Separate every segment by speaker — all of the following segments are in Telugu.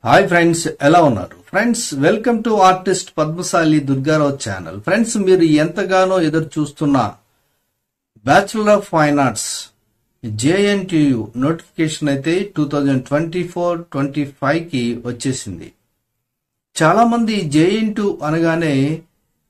Speaker 1: హాయ్ ఫ్రెండ్స్, ఎలా ఉన్నారు friends? Welcome to artist Padmashali Durgarao channel. Friends, మీరు ఎంతగానో ఎదురు చూస్తున్న bachelor of fine arts JNTU notification అయితే 2024-25 కి వచ్చేసింది. చాలా మంది JNTU అనగానే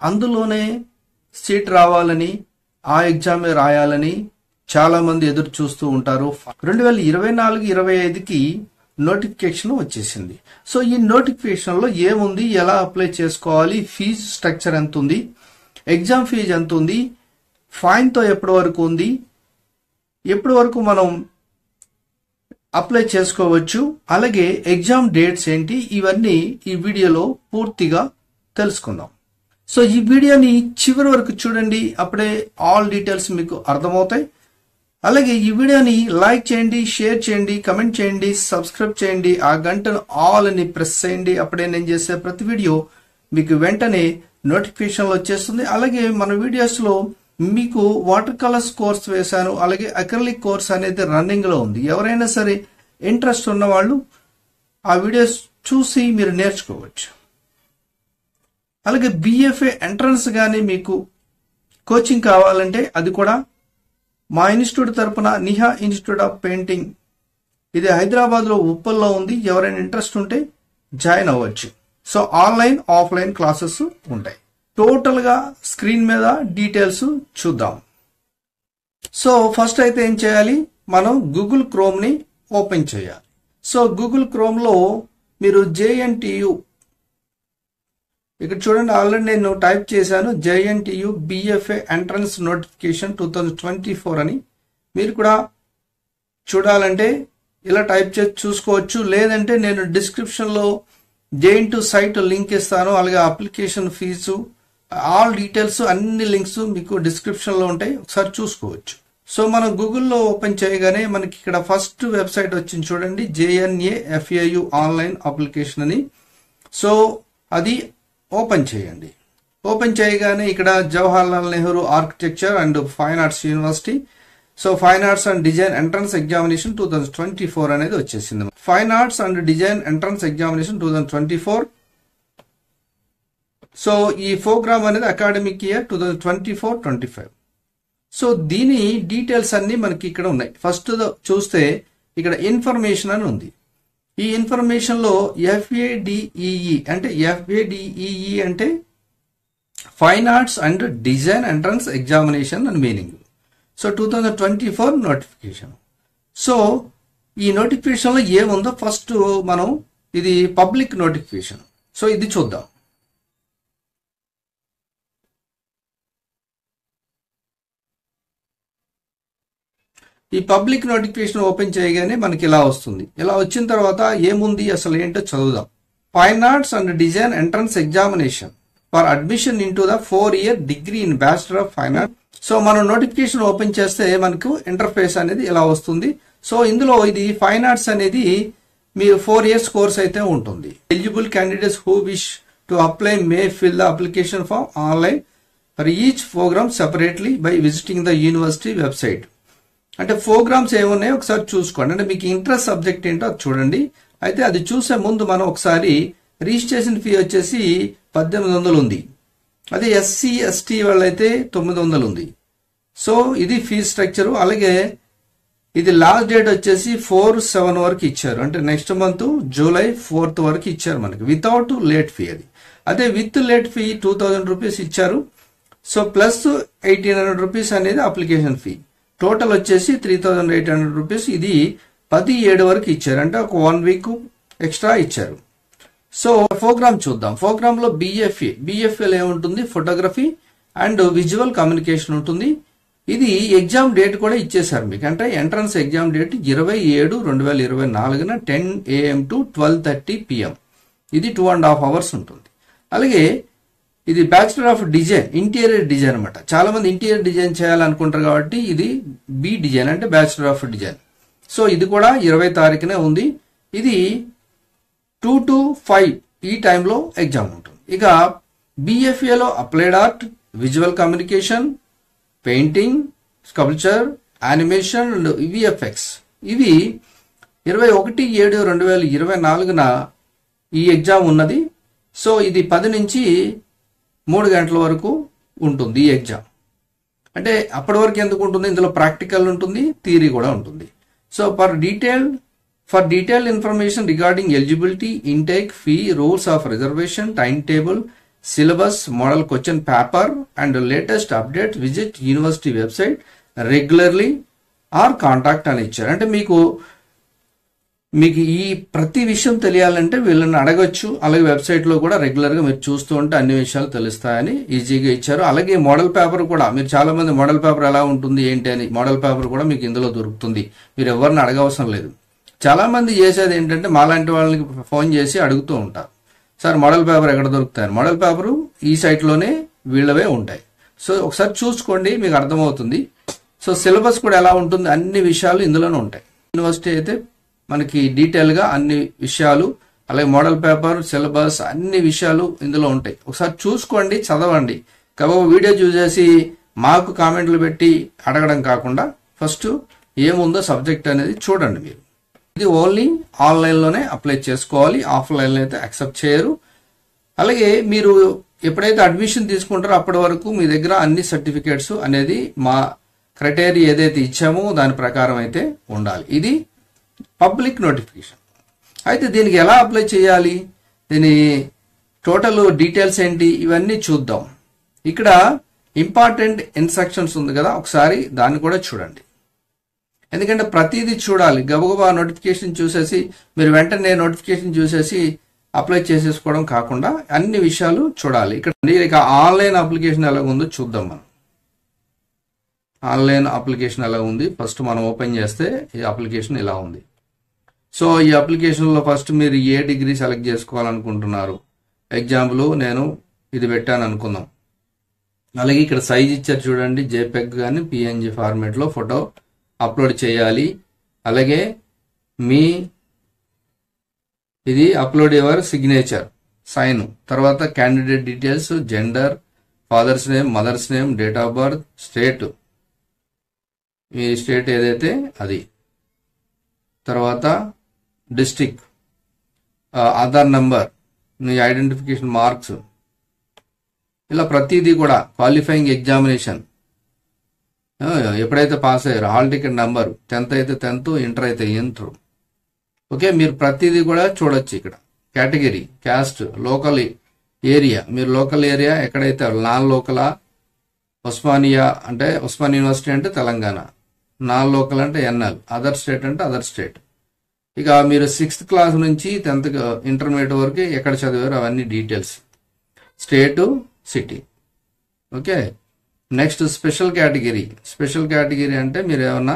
Speaker 1: అందులోనే సీట్ రావాలని, ఆ ఎగ్జామే రాయాలని చాలా మంది ఎదురు చూస్తూ ఉంటారు. 2024-25కి నోటిఫికేషన్ వచ్చేసింది. సో ఈ నోటిఫికేషన్ లో ఏముంది, ఎలా అప్లై చేసుకోవాలి, ఫీజు స్ట్రక్చర్ ఎంత ఉంది, ఎగ్జామ్ ఫీజు ఎంత ఉంది, ఫైన్ తో ఎప్పటి వరకు ఉంది, ఎప్పటి వరకు మనం అప్లై చేసుకోవచ్చు, అలాగే ఎగ్జామ్ డేట్స్ ఏంటి, ఇవన్నీ ఈ వీడియోలో పూర్తిగా తెలుసుకుందాం. సో ఈ వీడియోని చివరి వరకు చూడండి, అప్పుడే ఆల్ డీటెయిల్స్ మీకు అర్థమవుతాయి. అలాగే ఈ వీడియోని లైక్ చేయండి, షేర్ చేయండి, కమెంట్ చేయండి, సబ్స్క్రైబ్ చేయండి, ఆ గంటను ఆల్ అని ప్రెస్ చేయండి. అప్పుడే నేను చేసే ప్రతి వీడియో మీకు వెంటనే నోటిఫికేషన్లో వచ్చేస్తుంది. అలాగే మన వీడియోస్ లో మీకు వాటర్ కలర్స్ కోర్స్ వేశాను, అలాగే అక్రిలిక్ కోర్స్ అనేది రన్నింగ్ లో ఉంది. ఎవరైనా సరే ఇంట్రెస్ట్ ఉన్న వాళ్ళు ఆ వీడియోస్ చూసి మీరు నేర్చుకోవచ్చు. అలాగే BFA ఎంట్రన్స్ గానీ మీకు కోచింగ్ కావాలంటే అది కూడా మా ఇన్స్టిట్యూట్ తరపున నిహా ఇన్స్టిట్యూట్ ఆఫ్ పెయింటింగ్, ఇది హైదరాబాద్ లో ఉప్పల్లో ఉంది. ఎవరైనా ఇంట్రెస్ట్ ఉంటే జాయిన్ అవ్వచ్చు. సో ఆన్లైన్ ఆఫ్లైన్ క్లాసెస్ ఉంటాయి. టోటల్ గా స్క్రీన్ మీద డీటెయిల్స్ చూద్దాం. సో ఫస్ట్ అయితే ఏం చేయాలి, మనం గూగుల్ క్రోమ్ ని ఓపెన్ చేయాలి. సో గూగుల్ క్రోమ్ లో మీరు JNTU ఇక్కడ చూడండి, ఆల్రెడీ నేను టైప్ చేశాను JNTU BFA ఎంట్రన్స్ నోటిఫికేషన్ 2024 అని. మీరు కూడా చూడాలంటే ఇలా టైప్ చేసి చూసుకోవచ్చు, లేదంటే నేను డిస్క్రిప్షన్ లో JNTU సైట్ లింక్ ఇస్తాను. అలాగే అప్లికేషన్ ఫీజు, ఆల్ డీటెయిల్స్, అన్ని లింక్స్ మీకు డిస్క్రిప్షన్ లో ఉంటాయి, ఒకసారి చూసుకోవచ్చు. సో మనం గూగుల్లో ఓపెన్ చేయగానే మనకి ఇక్కడ ఫస్ట్ వెబ్సైట్ వచ్చింది చూడండి, JNAFAU ఆన్లైన్ అప్లికేషన్ అని. సో అది ఓపెన్ చేయండి. ఓపెన్ చేయగానే ఇక్కడ Jawaharlal Nehru architecture and fine arts university, so fine arts and design entrance examination 2024 అనేది వచ్చేసింది. Fine arts and design entrance examination 2024. So ఈ ప్రోగ్రామ్ అనేది అకాడమిక్ ఇయర్ 2024-25. సో దీని డీటెయిల్స్ అన్ని మనకి ఇక్కడ ఉన్నాయి. ఫస్ట్ చూస్తే ఇక్కడ ఇన్ఫర్మేషన్ అని ఉంది. ఈ ఇన్ఫర్మేషన్ లో FADEE అంటే fine arts and design entrance examination అని మీనింగ్. So 2024 notification. సో ఈ నోటిఫికేషన్ లో ఏముందో ఫస్ట్ మనం, ఇది పబ్లిక్ నోటిఫికేషన్, సో ఇది చూద్దాం. ఈ పబ్లిక్ నోటిఫికేషన్ ఓపెన్ చేయగానే మనకి ఇలా వస్తుంది. ఇలా వచ్చిన తర్వాత ఏముంది, అసలు ఏంటో చదువుదాం. Fine arts and design entrance examination for admission in to the 4-year degree in bachelor of fine arts. So మనం నోటిఫికేషన్ ఓపెన్ చేస్తే మనకు ఇంటర్ఫేస్ అనేది ఇలా వస్తుంది. సో ఇందులో ఇది ఫైన్ ఆర్ట్స్ అనేది మీ 4 years కోర్స్ అయితే ఉంటుంది. Eligible candidates who wish to apply may fill the application form online for each program separately by visiting the university website. అంటే ప్రోగ్రామ్స్ ఏమున్నాయో ఒకసారి చూసుకోండి, అంటే మీకు ఇంట్రెస్ట్ సబ్జెక్ట్ ఏంటో అది చూడండి. అయితే అది చూసే ముందు మనం ఒకసారి రిజిస్ట్రేషన్ ఫీ వచ్చేసి 1800 ఉంది. అదే SC ST వాళ్ళైతే 900 ఉంది. సో ఇది ఫీజ్ స్ట్రక్చర్. అలాగే ఇది లాస్ట్ డేట్ వచ్చేసి 4/7 వరకు ఇచ్చారు, అంటే నెక్స్ట్ మంత్ July 4th వరకు ఇచ్చారు మనకి, వితౌట్ లేట్ ఫీ. అది అదే విత్ లేట్ ఫీ 2000 రూపీస్ ఇచ్చారు. సో ప్లస్ 1800 రూపీస్ అనేది అప్లికేషన్ ఫీ. టోటల్ వచ్చేసి 3800 రూపీస్. ఇది 17 వరకు ఇచ్చారు, అంటే ఒక 1 week ఎక్స్ట్రా ఇచ్చారు. సో ప్రోగ్రామ్ చూద్దాం. ప్రోగ్రామ్ లో BFAలో ఏముంటుంది, ఫోటోగ్రఫీ అండ్ విజువల్ కమ్యూనికేషన్ ఉంటుంది. ఇది ఎగ్జామ్ డేట్ కూడా ఇచ్చేసారు మీకు, అంటే entrance exam date 27/2024 10 AM to 12:30 PM. ఇది 2.5 hours ఉంటుంది. అలాగే ఇది bachelor of design, interior design అనమాట. చాలా మంది ఇంటీరియర్ డిజైన్ చేయాలనుకుంటారు కాబట్టి ఇది B డిజైన్, అంటే బ్యాచులర్ ఆఫ్ డిజైన్. సో ఇది కూడా 20 తారీఖునే ఉంది. ఇది 2 to 5 ఈ టైంలో ఎగ్జామ్ ఉంటుంది. ఇక BFAలో applied art, visual communication, painting, sculpture, animation and VFX, ఇవి 21/7/2024 ఈ ఎగ్జామ్ ఉన్నది. సో ఇది 10 నుంచి 3 గంటల వరకు ఉంటుంది ఈ ఎగ్జామ్. అంటే అప్పటి వరకు ఎందుకు ఉంటుంది, ఇందులో ప్రాక్టికల్ ఉంటుంది, థియరీ కూడా ఉంటుంది. So for detailed information regarding eligibility, intake, fee, rules of reservation, time table, syllabus, model question paper and latest updates, visit university website regularly or contact అని ఇచ్చారు. అంటే మీకు ఈ ప్రతి విషయం తెలియాలంటే వీళ్ళని అడగొచ్చు. అలాగే వెబ్సైట్ లో కూడా రెగ్యులర్ గా మీరు చూస్తూ ఉంటే అన్ని విషయాలు తెలుస్తాయని ఈజీగా ఇచ్చారు. అలాగే మోడల్ పేపర్ కూడా, మీరు చాలా మంది మోడల్ పేపర్ ఎలా ఉంటుంది ఏంటి అని, మోడల్ పేపర్ కూడా మీకు ఇందులో దొరుకుతుంది. మీరు ఎవరిని అడగవసరం లేదు. చాలా మంది చేసేది ఏంటంటే మాలాంటి వాళ్ళకి ఫోన్ చేసి అడుగుతూ ఉంటారు, సార్ మోడల్ పేపర్ ఎక్కడ దొరుకుతాయి? మోడల్ పేపరు ఈ సైట్ లోనే వీళ్ళవే ఉంటాయి. సో ఒకసారి చూసుకోండి, మీకు అర్థమవుతుంది. సో సిలబస్ కూడా ఎలా ఉంటుంది, అన్ని విషయాలు ఇందులోనే ఉంటాయి. యూనివర్సిటీ అయితే మనకి డీటెయిల్ గా అన్ని విషయాలు, అలాగే మోడల్ పేపర్, సిలబస్, అన్ని విషయాలు ఇందులో ఉంటాయి. ఒకసారి చూసుకోండి, చదవండి. కాబట్టి వీడియో చూసేసి మాకు కామెంట్లు పెట్టి అడగడం కాకుండా ఫస్ట్ ఏముందో సబ్జెక్ట్ అనేది చూడండి. మీరు ఇది ఓన్లీ ఆన్లైన్ లోనే అప్లై చేసుకోవాలి, ఆఫ్లైన్ లో అయితే యాక్సెప్ట్ చేయరు. అలాగే మీరు ఎప్పుడైతే అడ్మిషన్ తీసుకుంటారో అప్పటి వరకు మీ దగ్గర అన్ని సర్టిఫికేట్స్ అనేది మా క్రైటీరియా ఏదైతే ఇచ్చామో దాని ప్రకారం అయితే ఉండాలి. ఇది పబ్లిక్ నోటిఫికేషన్. అయితే దీనికి ఎలా అప్లై చేయాలి, దీని టోటల్ డీటెయిల్స్ ఏంటి, ఇవన్నీ చూద్దాం. ఇక్కడ ఇంపార్టెంట్ ఇన్స్ట్రక్షన్స్ ఉంది కదా, ఒకసారి దాన్ని కూడా చూడండి. ఎందుకంటే ప్రతిదీ చూడాలి. గబగబా నోటిఫికేషన్ చూసేసి మీరు వెంటనే నోటిఫికేషన్ చూసేసి అప్లై చేసేసుకోవడం కాకుండా అన్ని విషయాలు చూడాలి. ఇక్కడ ఆన్లైన్ అప్లికేషన్ ఎలా ఉందో చూద్దాం. మనం ఆన్లైన్ అప్లికేషన్ ఎలా ఉంది ఫస్ట్ మనం ఓపెన్ చేస్తే ఈ అప్లికేషన్ ఇలా ఉంది. సో ఈ అప్లికేషన్ లో ఫస్ట్ మీరు ఏ డిగ్రీ సెలెక్ట్ చేసుకోవాలనుకుంటున్నారు. ఎగ్జాంపుల్ నేను ఇది పెట్టాను అనుకుందాం. అలాగే ఇక్కడ సైజ్ ఇచ్చారు చూడండి, జేపెగ్ కానీ పిఎన్జి ఫార్మేట్ లో ఫోటో అప్లోడ్ చేయాలి. అలాగే మీ ఇది అప్లోడ్ యువర్ సిగ్నేచర్, సైన్, తర్వాత candidate details, gender, father's name, mother's name, date of birth, state, me state ఏదైతే అది, తర్వాత డిస్ట్రిక్ట్, ఆధార్ నంబర్, మీ ఐడెంటిఫికేషన్ మార్క్స్, ఇలా ప్రతిదీ కూడా క్వాలిఫైయింగ్ ఎగ్జామినేషన్ ఎప్పుడైతే పాస్ అయ్యారో హాల్ టికెట్ నంబర్, 10th అయితే 10th, ఇంటర్ అయితే ఇంటర్. ఓకే, మీరు ప్రతిదీ కూడా చూడొచ్చు. ఇక్కడ కేటగిరీ, క్యాస్ట్, లోకల్ ఏరియా, మీరు లోకల్ ఏరియా ఎక్కడైతే నాన్ లోకలా, ఉస్మానియా అంటే ఉస్మాన్ యూనివర్సిటీ అంటే తెలంగాణ, నాన్ లోకల్ అంటే ఎన్ఎల్, అదర్ స్టేట్ అంటే అదర్ స్టేట్. ఇక మీరు 6th క్లాస్ నుంచి 10th ఇంటర్మీడియట్ వరకు ఎక్కడ చదివారు అవన్నీ details, state, city. Okay, next special category అంటే మీరు ఏమన్నా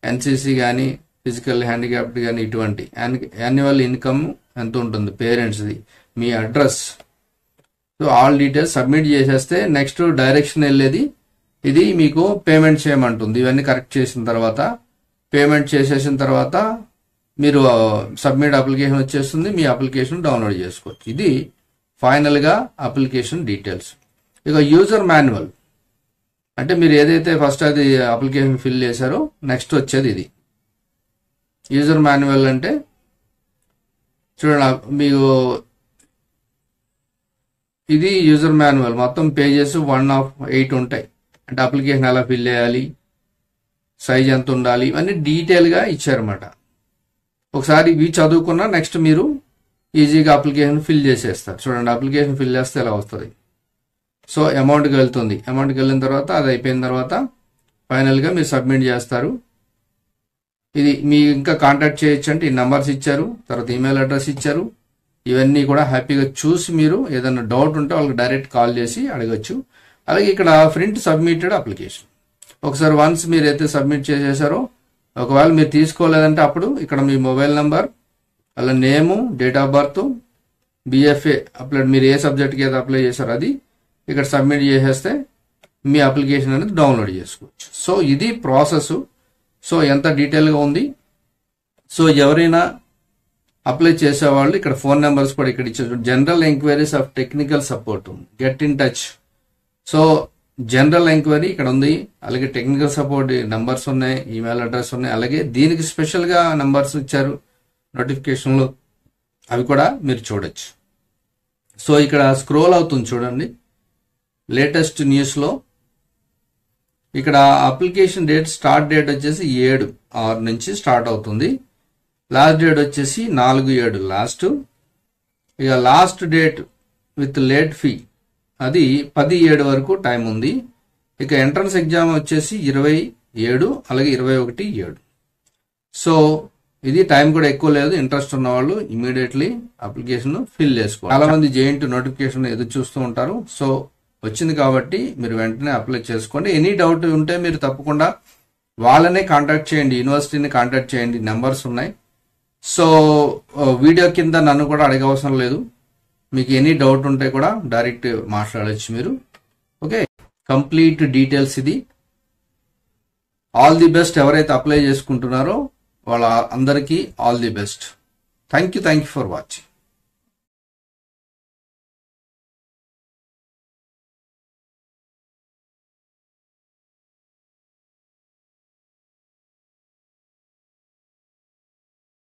Speaker 1: ఎన్సీసీ కానీ, ఫిజికల్ హ్యాండిక్యాప్డ్ కానీ, ఇటువంటి యాన్యువల్ ఇన్కమ్ ఎంత ఉంటుంది, పేరెంట్స్ది, మీ అడ్రస్. సో ఆల్ డీటెయిల్స్ సబ్మిట్ చేసేస్తే నెక్స్ట్ డైరెక్షన్ వెళ్ళేది ఇది మీకు పేమెంట్ చేయమంటుంది. ఇవన్నీ కరెక్ట్ చేసిన తర్వాత పేమెంట్ చేసేసిన తర్వాత మీరు సబ్మిట్ అప్లికేషన్ వచ్చేస్తుంది, మీ అప్లికేషన్ డౌన్లోడ్ చేసుకోవచ్చు. ఇది ఫైనల్ గా అప్లికేషన్ డీటెయిల్స్. ఇక యూజర్ మాన్యువల్ అంటే మీరు ఏదైతే ఫస్ట్ అది అప్లికేషన్ ఫిల్ చేశారో నెక్స్ట్ వచ్చేది ఇది యూజర్ మాన్యువల్. అంటే చూడండి, మీకు ఇది యూజర్ మాన్యువల్. మొత్తం పేజెస్ 1/8 ఉంటాయి. అంటే అప్లికేషన్ ఎలా ఫిల్ చేయాలి, సైజ్ ఎంత ఉండాలి, ఇవన్నీ డీటెయిల్ గా ఇచ్చారన్నమాట. ఒకసారి ఇవి చదువుకున్నా నెక్స్ట్ మీరు ఈజీగా అప్లికేషన్ ఫిల్ చేసేస్తారు. చూడండి, అప్లికేషన్ ఫిల్ చేస్తే ఎలా వస్తుంది. సో అమౌంట్కి వెళ్తుంది. అమౌంట్కి వెళ్ళిన తర్వాత అది అయిపోయిన తర్వాత ఫైనల్గా మీరు సబ్మిట్ చేస్తారు. ఇది మీ ఇంకా కాంటాక్ట్ చేయొచ్చు అంటే ఈ నంబర్స్ ఇచ్చారు, తర్వాత ఈమెయిల్ అడ్రస్ ఇచ్చారు. ఇవన్నీ కూడా హ్యాపీగా చూసి మీరు ఏదైనా డౌట్ ఉంటే వాళ్ళకి డైరెక్ట్ కాల్ చేసి అడగచ్చు. అలాగే ఇక్కడ ప్రింట్ సబ్మిటెడ్ అప్లికేషన్ ఒకసారి వన్స్ మీరు అయితే సబ్మిట్ చేసేసారో, ఒకవేళ మీరు తీసుకోలేదంటే అప్పుడు ఇక్కడ మీ మొబైల్ నంబర్, అలా name, date of birth, BFA apply, మీరు ఏ సబ్జెక్ట్కి అయితే అప్లై చేశారో అది ఇక్కడ సబ్మిట్ చేసేస్తే మీ అప్లికేషన్ అనేది డౌన్లోడ్ చేసుకోవచ్చు. సో ఇది ప్రాసెస్. సో ఎంత డీటెయిల్గా ఉంది. సో ఎవరైనా అప్లై చేసేవాళ్ళు ఇక్కడ ఫోన్ నెంబర్స్ కూడా ఇక్కడ ఇచ్చారు. General enquiries of technical support, get in touch. So general enquiry ఇక్కడ ఉంది, అలాగే టెక్నికల్ సపోర్ట్ నంబర్స్ ఉన్నాయి, ఈమెయిల్ అడ్రస్ ఉన్నాయి, అలాగే దీనికి స్పెషల్ గా నంబర్స్ ఇచ్చారు నోటిఫికేషన్ లో. అవి కూడా మీరు చూడొచ్చు. సో ఇక్కడ స్క్రోల్ అవుతుంది చూడండి. లేటెస్ట్ న్యూస్లో ఇక్కడ అప్లికేషన్ డేట్, స్టార్ట్ డేట్ వచ్చేసి 7/6 నుంచి స్టార్ట్ అవుతుంది. లాస్ట్ డేట్ వచ్చేసి 4/7 లాస్ట్. ఇక last date with late fee అది 10/7 వరకు టైం ఉంది. ఇక ఎంట్రన్స్ ఎగ్జామ్ వచ్చేసి 27, అలాగే 21/7. సో ఇది టైం కూడా ఎక్కువ లేదు. ఇంట్రెస్ట్ ఉన్న వాళ్ళు ఇమీడియట్లీ అప్లికేషన్ ఫిల్ చేసుకోవాలి. చాలా మంది JNT నోటిఫికేషన్ ఎదురు చూస్తూ ఉంటారు. సో వచ్చింది కాబట్టి మీరు వెంటనే అప్లై చేసుకోండి. ఎనీ డౌట్ ఉంటే మీరు తప్పకుండా వాళ్ళనే కాంటాక్ట్ చేయండి, యూనివర్సిటీని కాంటాక్ట్ చేయండి, నెంబర్స్ ఉన్నాయి. సో వీడియో కింద నన్ను కూడా అడిగే అవసరం లేదు. మీకు ఎనీ డౌట్ ఉంటే కూడా డైరెక్ట్ మాట్లాడచ్చు మీరు. ఓకే, కంప్లీట్ డీటెయిల్స్ ఇది. All the best. ఎవరైతే అప్లై చేసుకుంటున్నారో వాళ్ళ అందరికీ all the best. Thank you for watching.